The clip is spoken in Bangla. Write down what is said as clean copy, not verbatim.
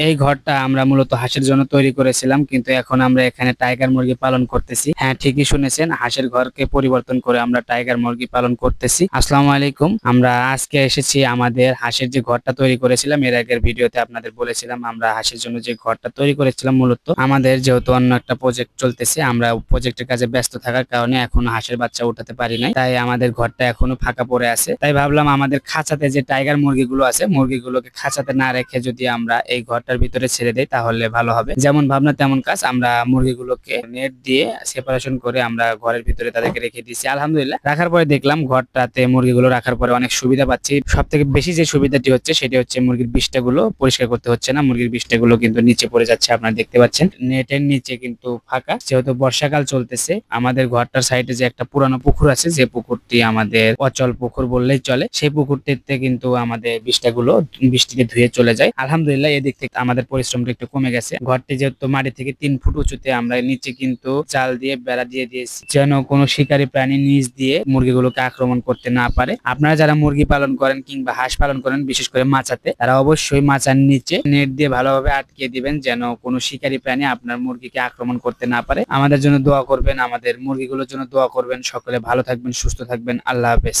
এই ঘরটা আমরা মূলত হাঁসের জন্য তৈরি করেছিলাম, কিন্তু এখন আমরা এখানে টাইগার মুরগি পালন করতেছি। হ্যাঁ, ঠিকই শুনেছেন, হাঁসের ঘরকে পরিবর্তন করে আমরা টাইগার মুরগি পালন করতেছি। আসসালামু আলাইকুম। আমরা আজকে এসেছি আমাদের হাঁসের যে ঘরটা তৈরি করেছিলাম, এর আগের ভিডিওতে আপনাদের বলেছিলাম আমরা হাঁসের জন্য যে ঘরটা তৈরি করেছিলাম, মূলত আমাদের যেহেতু অন্য একটা প্রজেক্ট চলতেছে, আমরা প্রজেক্টের কাজে ব্যস্ত থাকার কারণে এখনো হাঁসের বাচ্চা উঠাতে পারি নাই, তাই আমাদের ঘরটা এখনো ফাঁকা পড়ে আছে। তাই ভাবলাম আমাদের খাঁচাতে যে টাইগার মুরগিগুলো আছে, মুরগিগুলোকে খাঁচাতে না রেখে যদি আমরা এই ঘরটার ভিতরে ছেড়ে দেই তাহলে ভালো হবে। যেমন ভাবনা তেমন কাজ, আমরা মুরগিগুলোকে নেট দিয়ে সেপারেশন করে আমরা ঘরের ভিতরে তাদেরকে রেখে দিয়েছি। আলহামদুলিল্লাহ, রাখার পরে দেখলাম ঘরটাতে মুরগিগুলো রাখার পরে অনেক সুবিধা পাচ্ছি। সব থেকে বেশি যে সুবিধাটি হচ্ছে সেটি হচ্ছে মুরগির বিষ্ঠাগুলো পরিষ্কার করতে হচ্ছে না। মুরগির বিষ্ঠাগুলো কিন্তু নিচে পড়ে যাচ্ছে, আপনারা দেখতে পাচ্ছেন। নেটের নিচে কিন্তু ফাঁকা, যেহেতু বর্ষাকাল চলতেছে। আমাদের ঘরটার সাইডে যে একটা পুরানো পুকুর আছে, যে পুকুরটি আমাদের অচল পুকুর বললেই চলে, সেই পুকুরটিতে কিন্তু আমাদের বিষ্ঠাগুলো বৃষ্টিতে ধুয়ে চলে যায়। আলহামদুলিল্লাহ, এদিক থেকে আমাদের পরিশ্রমটা একটু কমে গেছে। ঘরটি যেহেতু মাটি থেকে 3 ফুট উঁচুতে, আমরা নিচে কিন্তু চাল দিয়ে বেড়া দিয়ে দিয়েছি, যেন কোনো শিকারী প্রাণী নিচ দিয়ে মুরগিগুলোকে আক্রমণ করতে না পারে। আপনারা যারা মুরগি পালন করেন কিংবা হাঁস পালন করেন, বিশেষ করে মাচাতে, তারা অবশ্যই মাচার নিচে নেট দিয়ে ভালোভাবে আটকে দিবেন, যেন কোনো শিকারী প্রাণী আপনার মুরগিকে আক্রমণ করতে না পারে। আমাদের জন্য দোয়া করবেন, আমাদের মুরগিগুলোর জন্য দোয়া করবেন। সকলে ভালো থাকবেন, সুস্থ থাকবেন। আল্লাহ হাফেজ।